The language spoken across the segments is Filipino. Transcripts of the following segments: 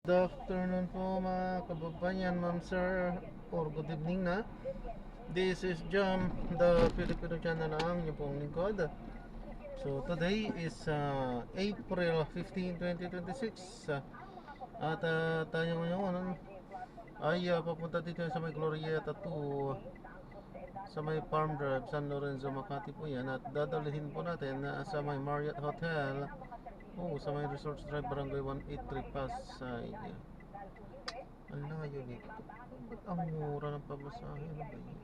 Good afternoon po mga kababayan, ma'am sir, or good evening na. This is Jam, the Filipino channel ang inyong pong lingkod. So today is April 15, 2026 at tayo ngayon ay papunta dito sa may Glorieta 2 sa may Farm Drive, San Lorenzo, Makati po yan, at dadalhin po natin sa may Marriott Hotel sa may Resorts Drive, Barangay 183 Pasay. Ang layo nito. Ba't ang mura ng pamasahe? Ano ba yun?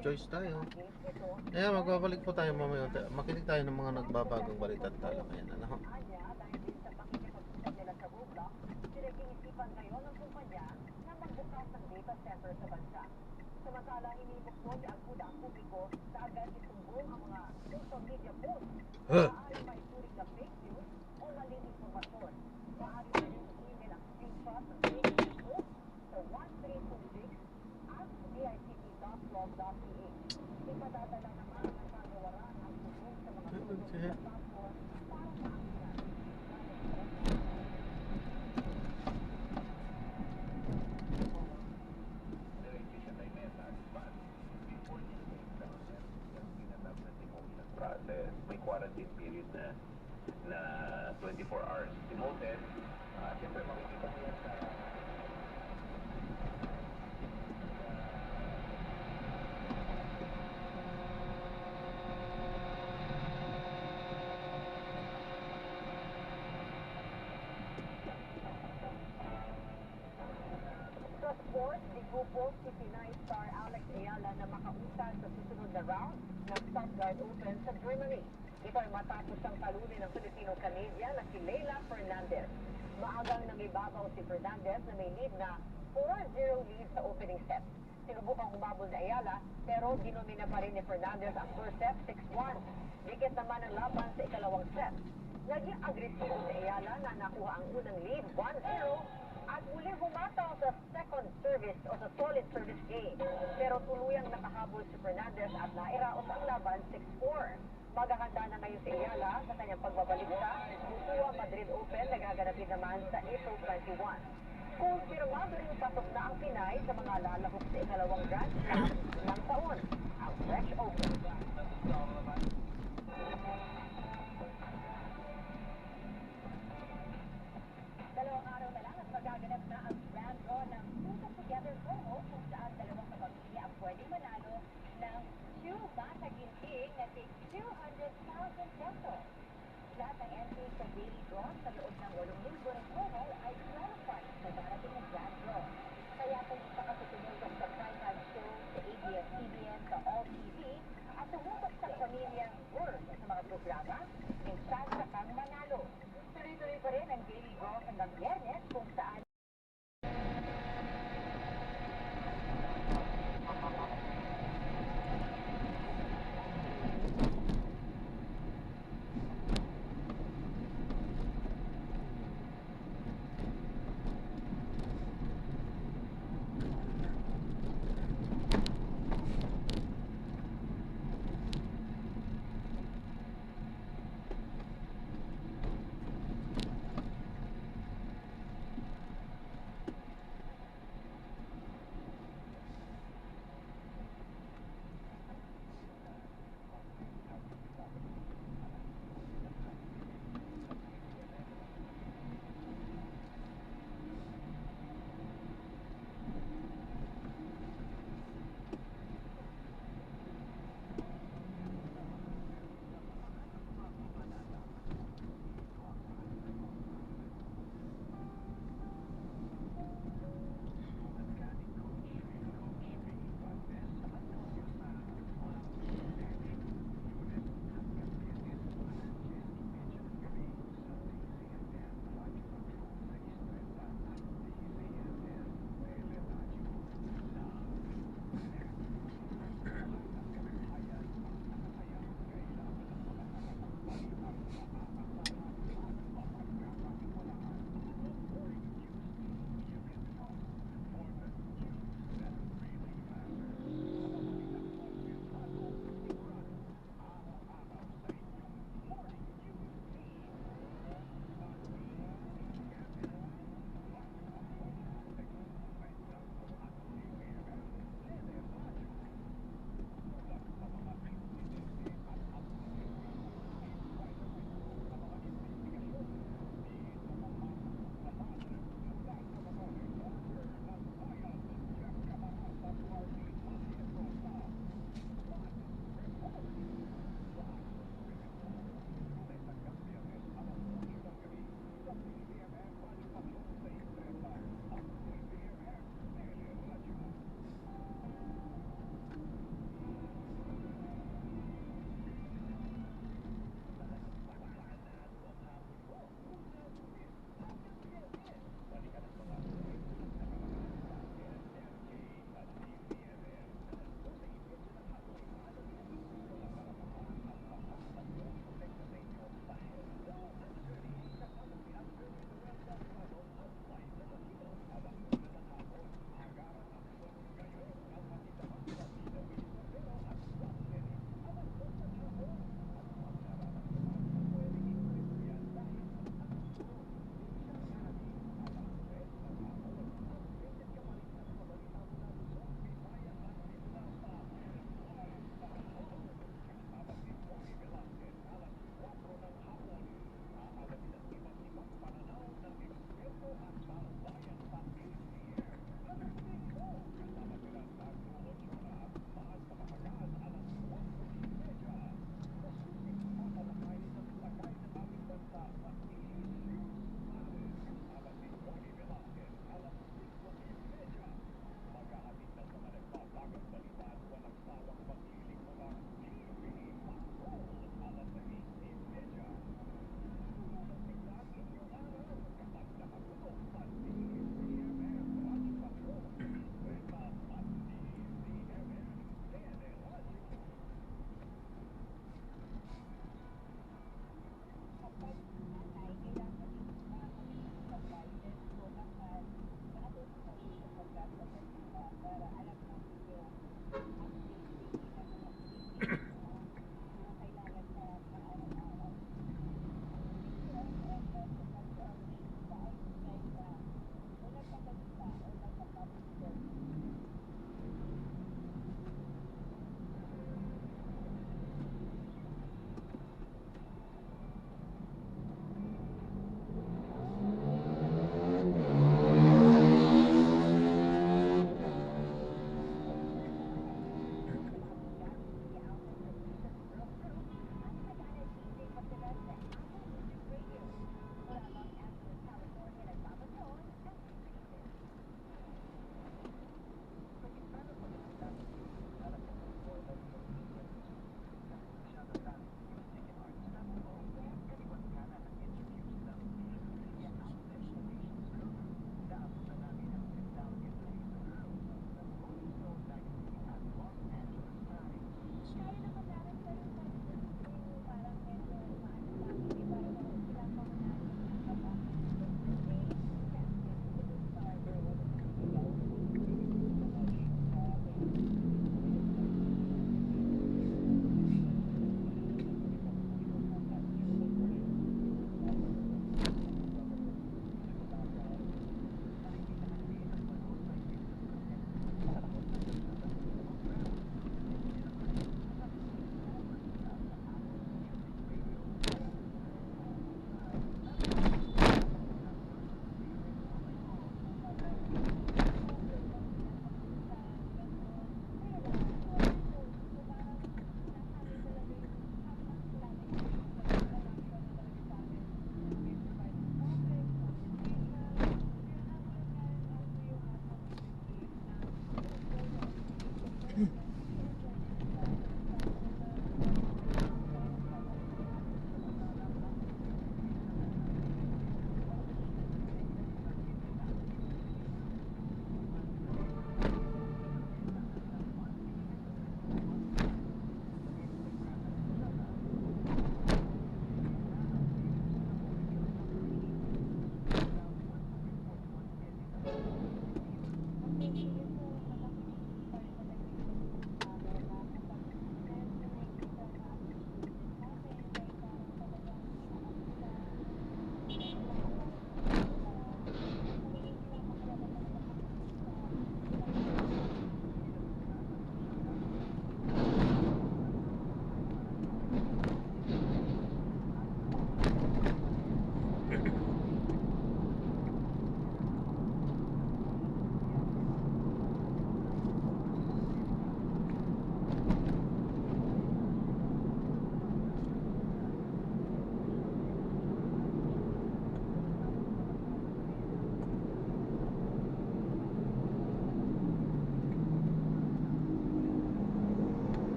Choice tayo. Ayan, magbabalik po tayo mamaya. Makinig tayo ng mga nagbabagong balita at talakayan. Ano? Samantala, hinimok po ni Aguda ang publiko na agad isumbong ang mga social media posts na maaaring maituring na fake news o maling informasyon. Maaari na rin email ang screenshot ng fake news post sa 1326 at bicp.gov.ph. Ipadadala naman ng kagawaran ang sumbong sa mga social media platform para maakinan. Process, may quarantine period na 24 hours demoted. Siyempre makikita mo yan sa Sa sports, di grupo si Pinay star Alex Ayala na makausad sa susunod na round ng Stuttgart Open sa Germany. Ito ay matapos ang talunin ng Filipino-Canadian na si Leila Fernandez. Maagang nangibabaw si Fernandez na may lead na 4-0 lead sa opening set. Sinubukang humabol na Ayala pero dinomina pa rin ni Fernandez ang first set 6-1. Dikit naman ang laban sa ikalawang set. Naging agresibo si Ayala na nakuha ang unang lead 1-0 at muli humataw sa second service o sa solid service game. Pero tuluyang nakahabol si Fernandez at nairaos ang laban 6-4. Maghahanda na ngayon si Ayala sa kanyang pagbabalik sa Butua Madrid Open na gaganapin naman sa April 21. Kumpirmado rin pasok na ang Pinay sa mga lalahok sa ikalawang Grand Slam ng taon, ang French Open. Dalawang araw na lang at magaganap na ang grand draw ng Puso Together promo kung saan dalawang kapamilya ang pwedeng manalo ng 2 bata ginting na tig 200,000 pesos. Lahat ng entries sa daily draw sa loob ng 8,000 na promo ay qualified sa darating na grand draw. Kaya kung isa ka tutumutok sa Primetime Show, sa ABS-CBN, sa All TV, at tumutok sa pamilyang Word sa mga programa, minsan ka kang manalo. Tuloy-tuloy pa rin ang daily draw hanggang Biyernes kung saan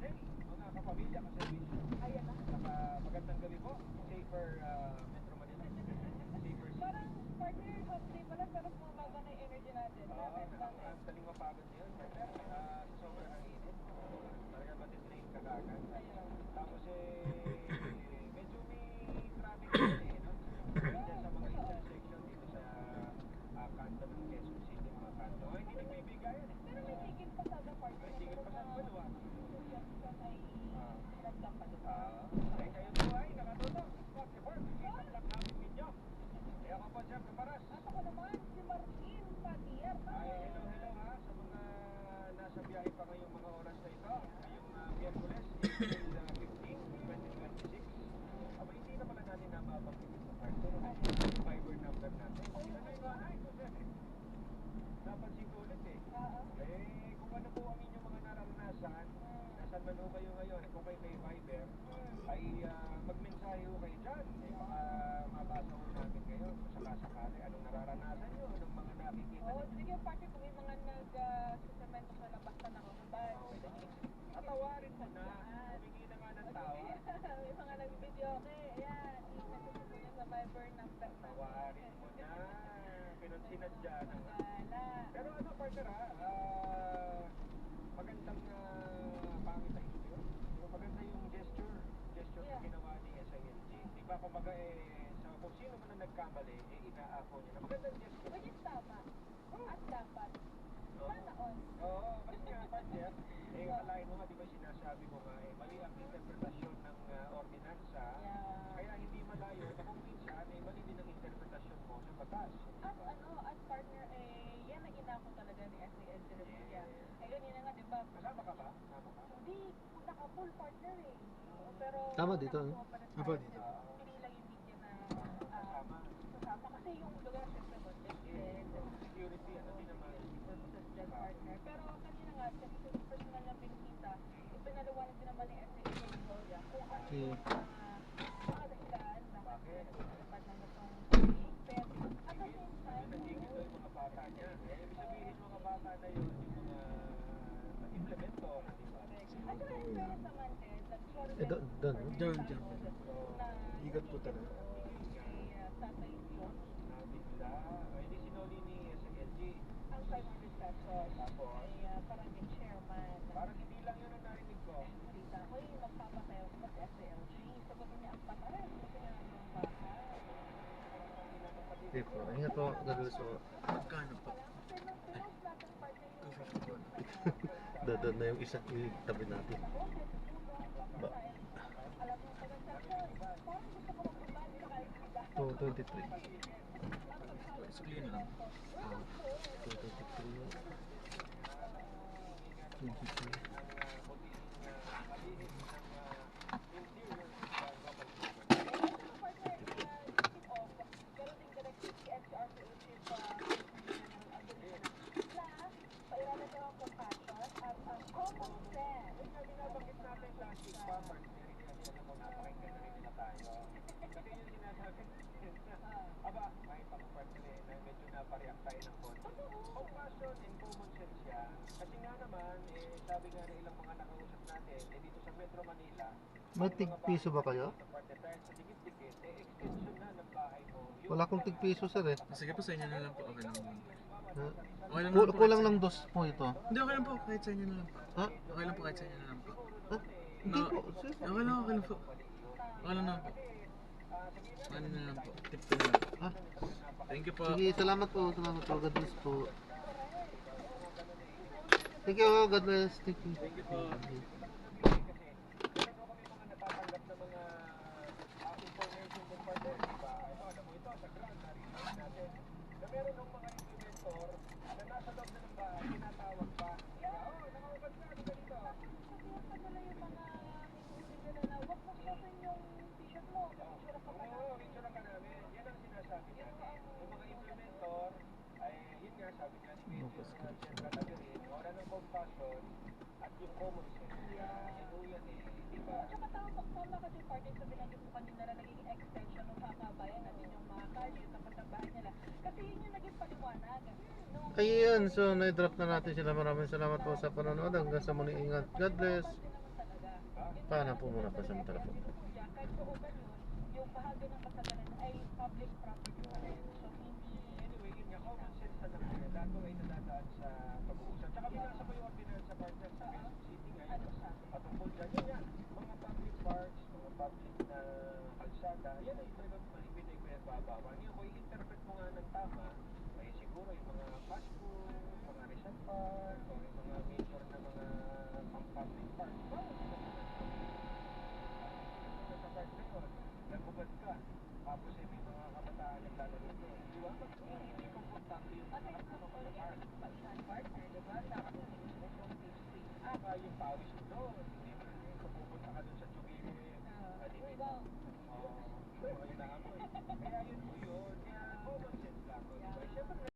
day, mga kapamilya kaservisyo. Ayan na. Saka magandang gabi po. Safer Metro Manila. Safer City. Parang partner, hot day pala, pero bumababa na yung energy natin. Bakit? Ang taling mapagod ngayon, partner. Sa sobrang ang init. Talaga matitrain ka kagad. Ayun. Tapos medyo may traffic din no? Dyan sa mga intersection dito sa kanto ng Quezon City, mga kanto. Ay, hindi nagbibigayan eh. Pero may tigil pa sa partner. May tigil pa sa dalawa. Junction ay nagdang pa doon. Ay, kayo po ay nakatutok. Spot report. Isang lang namin ninyo. Kaya ako po, Jeff Caparas. At ako naman, si Martin Patier. Ay, hello ha sa mga nasa biyahe pa ngayong mga oras na ito. Ngayong Miyerkules, April 15, 2026. Aba, hindi na pala natin nababanggit ito, partner. Yung Viber number natin. Sila na yung bahay ko, Jeff. Napansin ko ulit eh. Kung ano po ang inyong mga nararanasan, nasaan man ho kayo ngayon, kung kayo may Viber, ay magmensahe ho kayo dyan. Baka mabasa ho namin kayo kung sakasakali. Anong nararanasan nyo? Anong mga nakikita Oo, nyo? sige partner, kung may mga nag-susemento sa labas na nakakabay. Atawarin mo na. Humingi na nga ng tawa. May mga nag-video, okay, ayan, i-message mo sa Viber number. Tawarin mo na. Pinunsinadya na nga. Wala. Pero ano, partner ha? Magandang pangit na issue yun. Maganda yung gesture na ginawa ni SILG. Di ba kumbaga sa kung sino man ang nagkamali, inaako niya na magandang gesture. Which is tama. At dapat. Sana all. Oo, kasi nga, partner, akalain mo nga, di ba sinasabi mo nga, mali ang interpretasyon ng ordinansa. Yeah. Kaya hindi malayo na kung minsan, mali din ang interpretasyon mo sa batas. At partner, yan ang inako talaga ni SAL Revilla. Ganyan nga, di ba? Kasama ka ba? Kasama ka? Hindi, naka-full partner eh. Pero, Tama dito, no? Tama dito. Pili lang yung media na kasama. Kasi yung lugar, syempre, protected. Security, ano din naman. Purposes dyan, partner. Pero kanina nga, kasi personal na pinikita, ipinaliwanag din naman ni SAL Revilla kung ano yung mga dahilan na bakit dapat na itong pero at the same time, Nagiging daw yung mga bata niya. Ibig sabihin mga bata na yun, yung mga implementor, di ba? at saka in fairness naman din, nag-sorry Doon. Igat po talaga. Tatay yun, Nabigla, hindi sinuli ni SLG. ang 500 pesos, Tapos, ay parang yung chairman, parang hindi lang yun ang narinig ko. salita ko yung magpapatayo ko sa SLG, sagot niya ang patay, sagot niya ang bahay. Hindi po. Ingat po. God bless po. Magkano po? Doon na yung isang tabi natin. Ba? 223. Clean lang. 223. 23. Aba, may pagpapantili na medyo napareact tayo ng konti. Compassion and common sense yan. Kasi nga naman, sabi nga na ilang mga nakausap natin, dito sa Metro Manila, May tigpiso ba kayo? dahil sa dikit-dikit, extension na ng bahay mo. Wala akong tigpiso, sir eh. Sige po, sa inyo na lang po. Okay lang po. Ha? Okay lang po. Kulang ng dos po ito. Hindi, okay lang po. Kahit sa inyo na lang po. Ha? Okay lang po, kahit sa inyo na lang po. Ha? Hindi po, sir. Okay lang po. Okay lang naman po. Ano na lang po. Tip ko na lang po. Ha? Thank you po. Sige, salamat po. Salamat po. God bless po. Thank you. God bless. Thank you. Thank you po. Natatanggap na mga information ng partner, diba? Alam mo ito, sa ground, narinig natin na meron ng mga implementor na nasa loob na ng bahay, tinatawag pa. Nakakabad na, ano ganito? Oo, picture ka namin. Yan ang sinasabi natin. Yung mga implementor, ay yun nga, sabi nga ni Central Tagarin, wala ng compassion at yung common sense. Yan ho yan eh, di ba? Tsaka tama kasi partner sa binanggit mo kanina na naging extension ng kakabayan natin yung mga kalye, tapat ng bahay nila. Kasi yun yung naging paliwanag. Ayun, so na-drop na natin sila. Maraming salamat po sa panonood. Hanggang sa muli, ingat. God bless. Paano po muna pa sa telefon? Kahit sa uban yun, yung bahagi ng kasagaran ay public property pa rin. So, hindi... Anyway, yun nga, common sense na lang yun. Lahat ay nadadaan sa pag-uusap. Tsaka binasa ko yung ordinance sa partner sa Quezon City ngayon. Ano sa? Patungkol dyan. Yun nga, mga public parks, mga public na kalsada, yan ay talagang malipid ay pinagbabawal. Ngayon, kung i-interpret mo nga ng tama, ay siguro yung mga fast food, mga resort park, o yung mga major na mga pang-public park, bawal sila sa park na yun. Nagubad ka, tapos ay may mga kabataan naglalaro doon. Di ba? Hindi komportable yung Ano mga yung kapag-park. partner, diba? Nakakapagod mo from phase 3. Baka yung pawis mo doon, hindi mo pupunta ka doon sa Chubiri, Uy, wow. yung mga inaamoy. Kaya yun po yun, kaya common sense lang. Diba? Siyempre